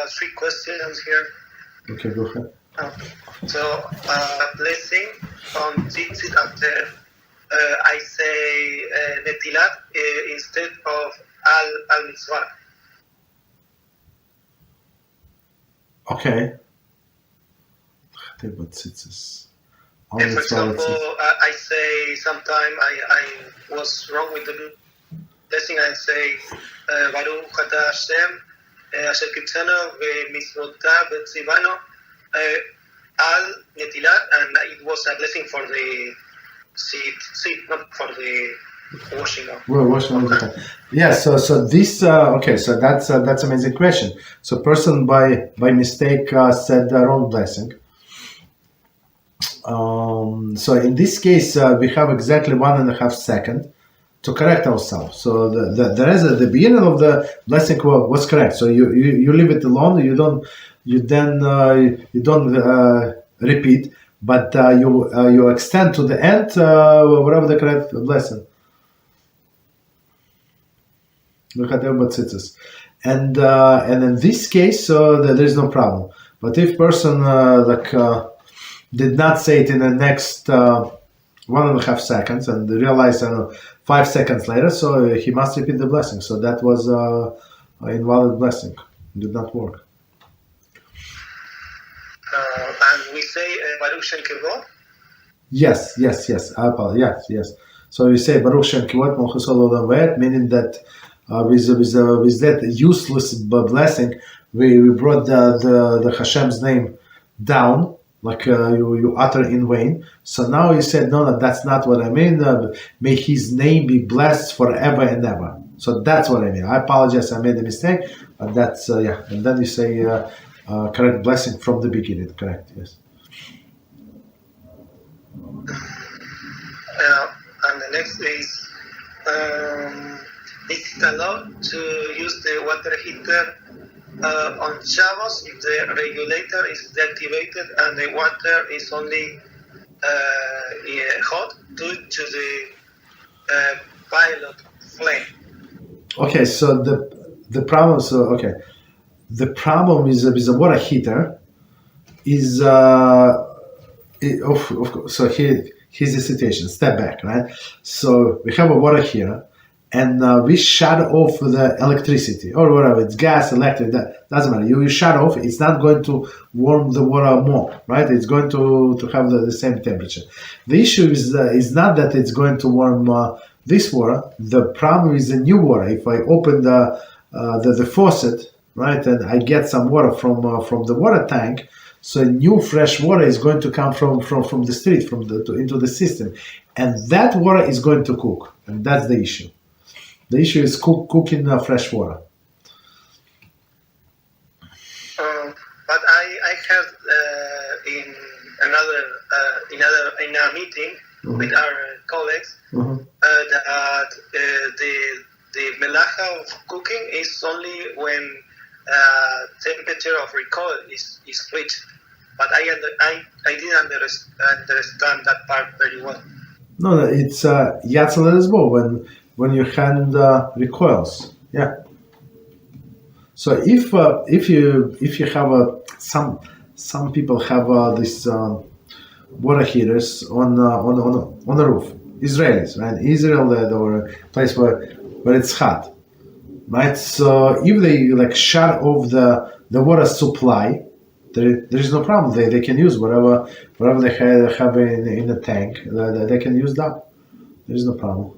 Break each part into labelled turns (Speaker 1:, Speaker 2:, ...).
Speaker 1: three questions here.
Speaker 2: Okay, go ahead.
Speaker 1: Blessing on tzitzit after I say netilat instead of al mitzvah.
Speaker 2: Okay. For
Speaker 1: example, I say sometime I was wrong with the blessing. I say Baruch Ata Hashem Asher Kitzanu v'Mitzvotav v'Tzivanu al netilat, and it was a blessing for the seat, not for the washing of.
Speaker 2: Well, washing of the yeah. So this okay. So that's amazing question. So person by mistake said the wrong blessing. So in this case, we have exactly 1.5 seconds to correct ourselves. So the beginning of the blessing was correct. So you leave it alone. You don't repeat, but you extend to the end whatever the correct blessing. And in this case, there is no problem. But if person did not say it in the next 1.5 seconds and realized 5 seconds later, so he must repeat the blessing. So that was an invalid blessing. It did not work.
Speaker 1: And we say Baruch Shem Kivot?
Speaker 2: Yes. I apologize. Yes. So we say Baruch Shem Kivot Malchus Olam Vayet, meaning that with that useless blessing, we brought the Hashem's name down. Like you utter in vain. So now you said, no, that's not what I mean. May his name be blessed forever and ever. So that's what I mean. I apologize, I made a mistake. But that's, yeah. And then you say correct blessing from the beginning. Correct, yes.
Speaker 1: And the next is it allowed to use the water heater on Shabbos if the regulator is deactivated and the water is only hot due to the pilot flame.
Speaker 2: Okay, so the problem. So okay, the problem is with the water heater is of course. So here's the situation. Step back, right? So we have a water heater. And we shut off the electricity or whatever, it's gas, electric, that doesn't matter. You shut off, it's not going to warm the water more, right? It's going to have the same temperature. The issue is not that it's going to warm this water. The problem is the new water. If I open the faucet, right, and I get some water from the water tank, so new fresh water is going to come from the street, into the system, and that water is going to cook, and that's the issue. The issue is cooking fresh water.
Speaker 1: But I heard in a meeting with our colleagues that the melacha of cooking is only when temperature of recoil is reached. But I didn't understand that part very well.
Speaker 2: No, it's Yatzel Lesbo when your hand recoils, yeah. So if you have some people have this water heaters on the roof, Israelis, right? Israel, or a place where it's hot, right? So if they shut off the water supply, there is no problem. They can use whatever they have in the tank. They can use that. There is no problem.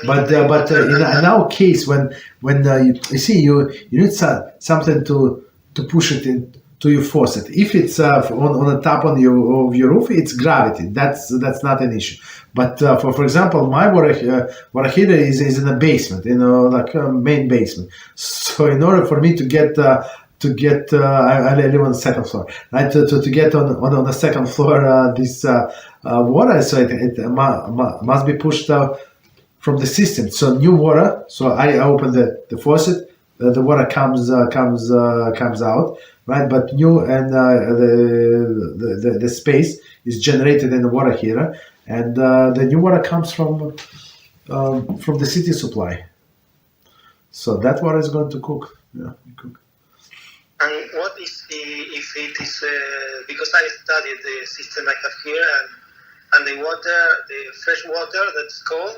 Speaker 2: But in our case, when you see you need something to push it into your faucet. If it's on the top of your roof, it's gravity. That's not an issue. But for example, my water heater is in the basement, like a main basement. So in order for me to get I live on the second floor, right? To get on the second floor this water, so it must be pushed from the system. So new water. So I open the faucet, the water comes out, right? But new and the space is generated in the water heater, and the new water comes from the city supply. So that water is going to cook. Yeah, cook.
Speaker 1: And what is if it is because I studied the system I have here, and the water, the fresh water that's cold,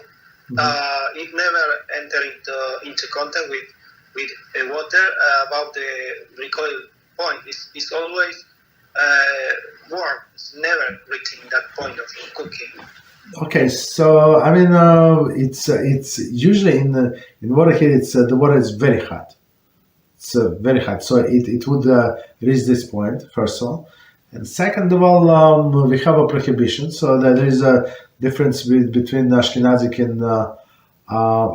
Speaker 1: it never enter into contact with water above the recoil point. It's always warm. It's never reaching that point of cooking.
Speaker 2: Okay, so I mean, it's usually in water here. It's the water is very hot. It's very hot, so it would reach this point first of all, and second of all, we have a prohibition. So that there is a difference between Ashkenazic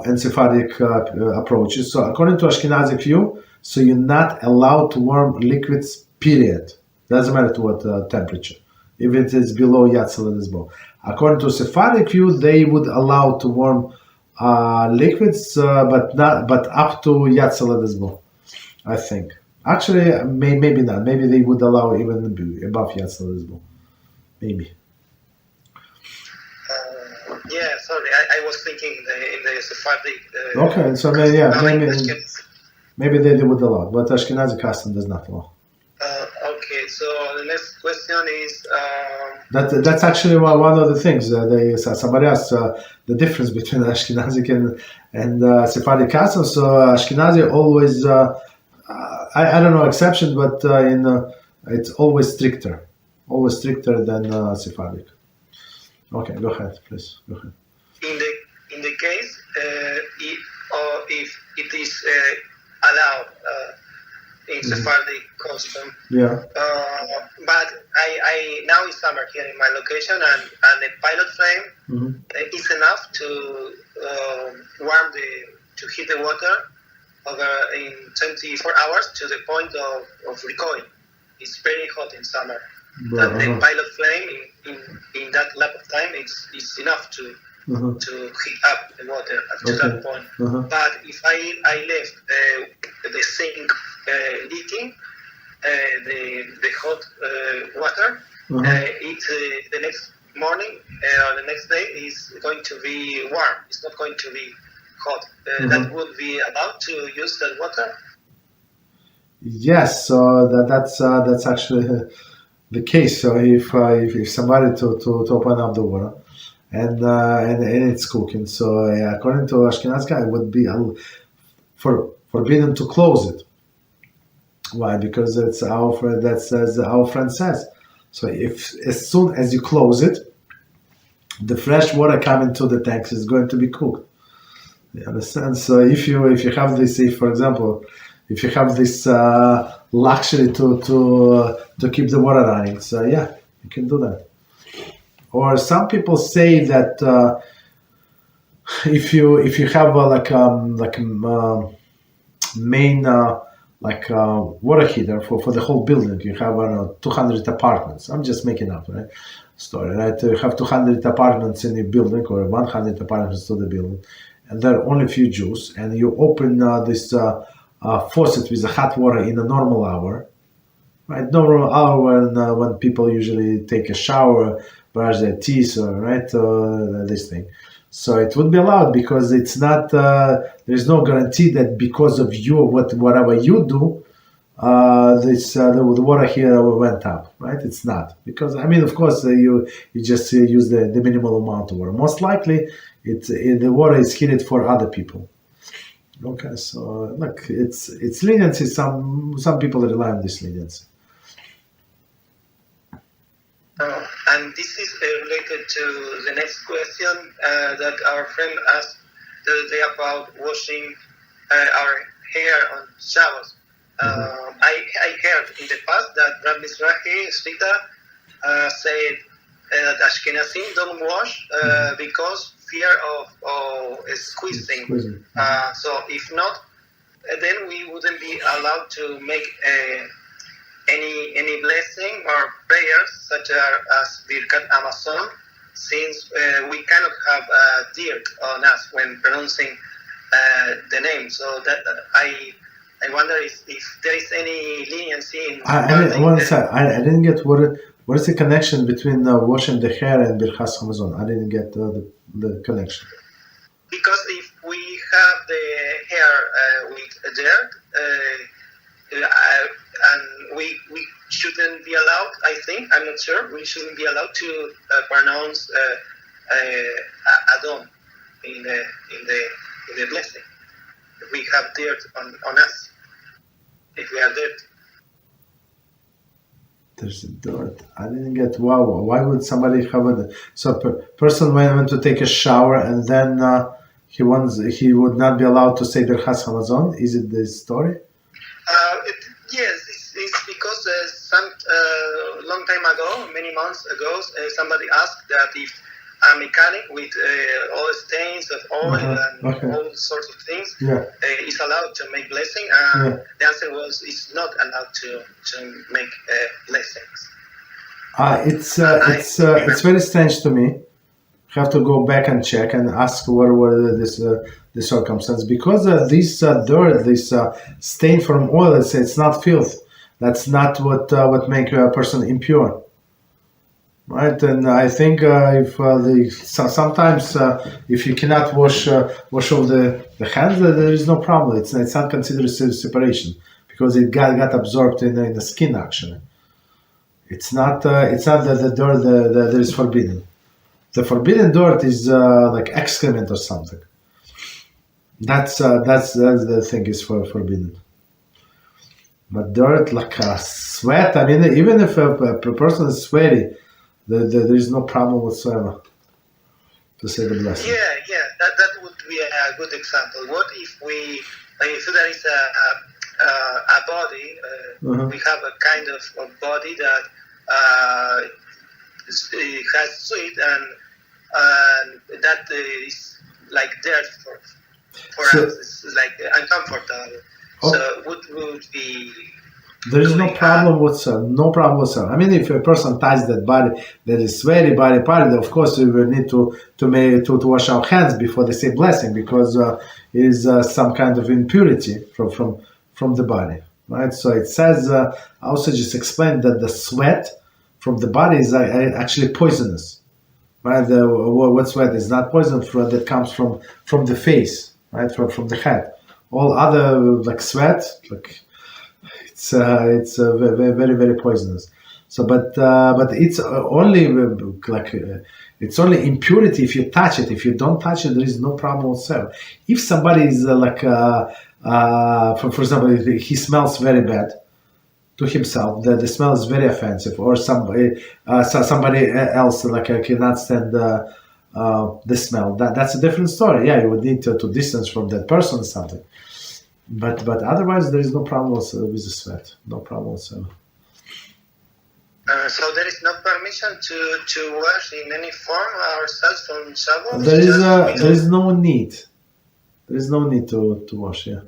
Speaker 2: and Sephardic approaches. So according to Ashkenazic view, so you're not allowed to warm liquids. Period. Doesn't matter to what temperature, if it is below Yatzel Adesbo. According to Sephardic view, they would allow to warm liquids, but up to Yatzel Adesbo. I think. Actually, maybe not. Maybe they would allow even above Yatzel Adesbo. Maybe.
Speaker 1: Yeah, sorry, I was thinking in the Sephardic.
Speaker 2: Okay, so maybe they would allow, but Ashkenazi custom does not allow.
Speaker 1: Okay, so the next question is.
Speaker 2: That's actually one of the things. Somebody asked the difference between Ashkenazi and Sephardic custom. So Ashkenazi always, I don't know exception, but it's always stricter than Sephardic. Okay, go ahead, please. Go ahead.
Speaker 1: In the case, if it is allowed in Sephardic custom,
Speaker 2: yeah.
Speaker 1: But I now it's summer here in my location, and the pilot flame is enough to to heat the water over in 24 hours to the point of recoil. It's very hot in summer. And the pilot flame in that lap of time is enough to heat up the water up to that point. But if I left the sink leaking, the hot water, the next morning or the next day is going to be warm. It's not going to be hot. That would be allowed to use that water.
Speaker 2: Yes, so that's actually the case. So if somebody to open up the water and it's cooking, so according to Ashkenaz guy, it would be forbidden to close it. Why? Because it's our friend. That's as our friend says. So if as soon as you close it, the fresh water coming to the tanks is going to be cooked. You understand? So if you have this, for example, if you have this luxury to keep the water running, so yeah, you can do that. Or some people say that if you have main water heater for the whole building, you have 200 apartments. I'm just making up, right? Story, right? You have 200 apartments in the building or 100 apartments to the building, and there are only a few Jews, and you open this faucet with the hot water in a normal hour, right? Normal hour when people usually take a shower, brush their teeth, right? This thing. So it would be allowed because it's not. There's no guarantee that because of you or whatever you do, the water here went up, right? It's not because of course you just use the minimal amount of water. Most likely, the water is heated for other people. Okay, so look, it's leniency. Some people rely on this leniency.
Speaker 1: And this is related to the next question that our friend asked the other day about washing our hair on Shabbat. I heard in the past that Rabbi Mizrahi Shlita said that Ashkenazim don't wash because fear of squeezing. So if not, then we wouldn't be allowed to make any blessing or prayers such as Birkat Amazon, since we cannot have dirt on us when pronouncing the name. So that I wonder if there is any leniency in.
Speaker 2: I didn't get what is the connection between washing the hair and Birkat Hamazon? I didn't get the connection.
Speaker 1: Because if we have the hair dirt, and we shouldn't be allowed. I think, I'm not sure. We shouldn't be allowed to pronounce Adon in the blessing. If we have dirt on us, if we have dirt.
Speaker 2: There's dirt. I didn't get. Wow. Why would somebody have a so person went to take a shower and then he would not be allowed to say Birchas Hamazon? Is it this story?
Speaker 1: Yes, it's because some long time ago, many months ago, somebody asked that if a mechanic with all stains of oil and all sorts of things is allowed to make blessing, the answer was it's not allowed to make blessings.
Speaker 2: It's very strange to me. Have to go back and check and ask what were the circumstances, because this dirt, this stain from oil, it's not filth. That's not what make a person impure, right? And I think sometimes if you cannot wash all the hands, there is no problem. It's not considered separation because it got absorbed in the skin. Actually, it's not the dirt that is forbidden. The forbidden dirt is like excrement or something. That's the thing is forbidden. But dirt, like sweat. I mean, even if a person is sweaty, there is no problem whatsoever to say the blessing.
Speaker 1: Yeah, that would be a good example. What if if there is a body, we have a kind of body that has sweat and that is like dirt for us. It's like uncomfortable. So what would be?
Speaker 2: There is no problem whatsoever. No problem whatsoever. I mean, if a person touches that body that is sweaty body part, of course we will need to wash our hands before they say blessing, because it is some kind of impurity from the body, right? So it says also just explained that the sweat from the body is actually poisonous. Right, what sweat is not poison that comes from the face, right, from the head. All other like sweat, like it's very very poisonous. So, but it's only it's only impurity if you touch it. If you don't touch it, there is no problem whatsoever. If somebody is for example, if he smells very bad to himself, the smell is very offensive, or somebody else cannot stand the smell. That's a different story. Yeah, you would need to distance from that person or something. But otherwise, there is no problem with the sweat. No problem whatsoever.
Speaker 1: So there is no permission to wash in any form ourselves from Shabbat.
Speaker 2: There is no need. There is no need to wash. Yeah.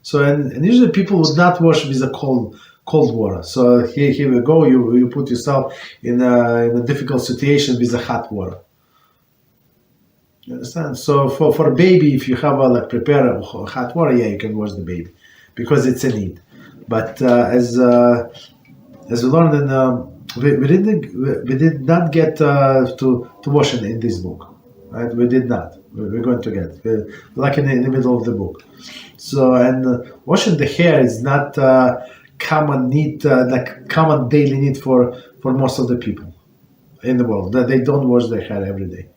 Speaker 2: So and usually people would not wash with a cold water. So here we go. You put yourself in a difficult situation with a hot water. You understand? So for a baby, if you have prepare hot water, yeah, you can wash the baby because it's a need. But as we learned in we did not get to wash it in this book, right? We did not. We're going to get like in the middle of the book. So and washing the hair is not common need, common daily need for most of the people in the world. That they don't wash their hair every day.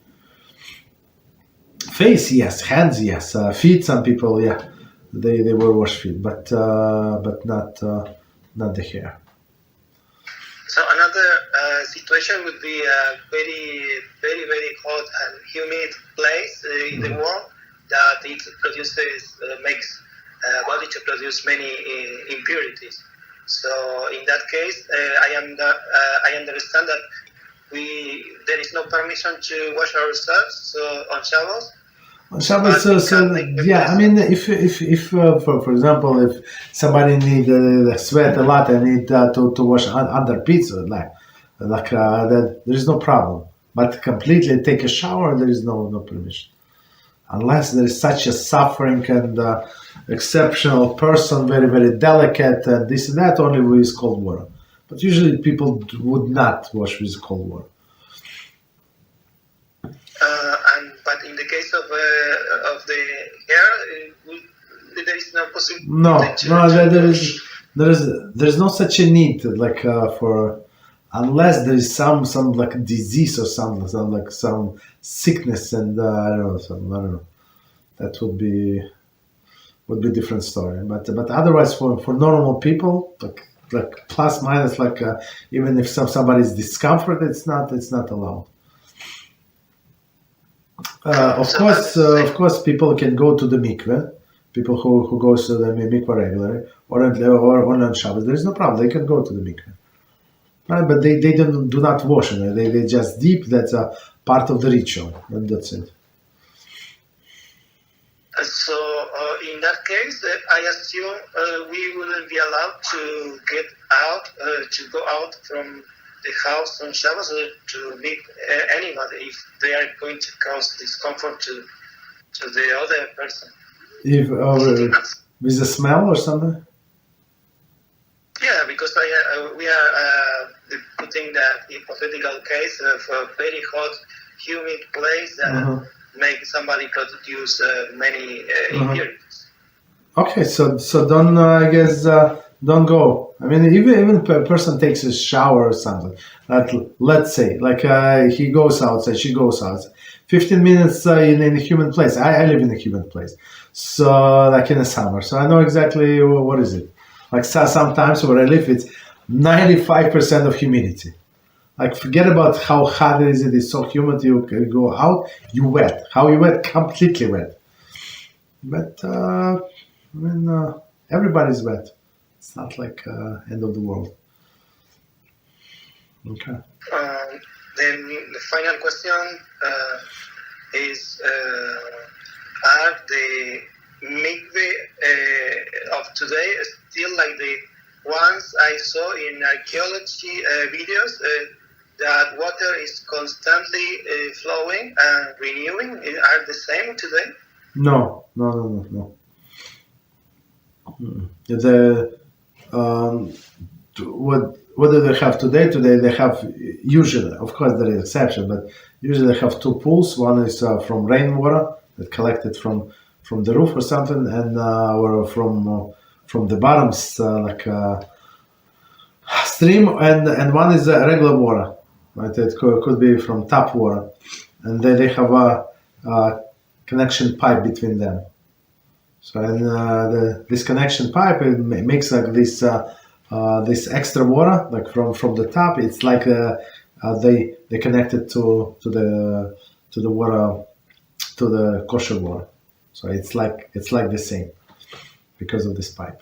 Speaker 2: Face, yes. Hands, yes. Feet, some people, yeah, they will wash feet, but not the hair.
Speaker 1: So another situation would be a very, very, very hot and humid place in the world that it produces, makes body to produce many impurities. So in that case, I understand that there is no permission to wash ourselves on Shabbos.
Speaker 2: On Shabbat, so yeah, I mean, if for example, if somebody need sweat a lot and need to wash under pizza, that there is no problem. But completely take a shower, there is no permission, unless there is such a suffering and exceptional person, very very delicate, and this and that, only with cold water. But usually people would not wash with cold water. But
Speaker 1: in the case of the hair, there is no possibility.
Speaker 2: There's no such a need like for unless there is some like disease or some sickness and I don't know. That would be a different story. But otherwise for normal people like plus minus like even if somebody's discomfort, it's not allowed. Of course, people can go to the mikveh. People who goes to the mikveh regularly or on Shabbat, there is no problem. They can go to the mikveh, right? But they do not wash it. They just dip. That's a part of the ritual, and that's it.
Speaker 1: So in that case, I assume we wouldn't be allowed to get out, to go out from the house on Shabbat to meet anybody if they are going to cause discomfort to the other person.
Speaker 2: If with the smell or something?
Speaker 1: Yeah, because we are putting that hypothetical case of a very hot, humid place that make somebody produce many impurities.
Speaker 2: Okay, so don't I guess don't go. I mean, even if a person takes a shower or something, let's say like he goes outside, she goes outside, 15 minutes in a human place. I live in a human place, so like in the summer, so I know exactly what is it. Like sometimes where I live, it's 95% of humidity. Like forget about how hot it is. It is so humid. You go out, you wet. How you wet? Completely wet. But I mean, everybody's wet. It's not like end of the world. Okay.
Speaker 1: Then the final question is: are the mikveh of today still like the ones I saw in archaeology videos? That water is constantly flowing and renewing. Are the same today?
Speaker 2: No. The what do they have today? Today they have usually, of course there is exception, but usually they have two pools. One is from rainwater that collected from the roof or something, and or from the bottoms like stream, and one is regular water. Right, it could be from tap water, and then they have a connection pipe between them. So and this connection pipe it makes like this extra water like from the tap. It's like they connected to the water, to the kosher water. So it's like the same because of this pipe.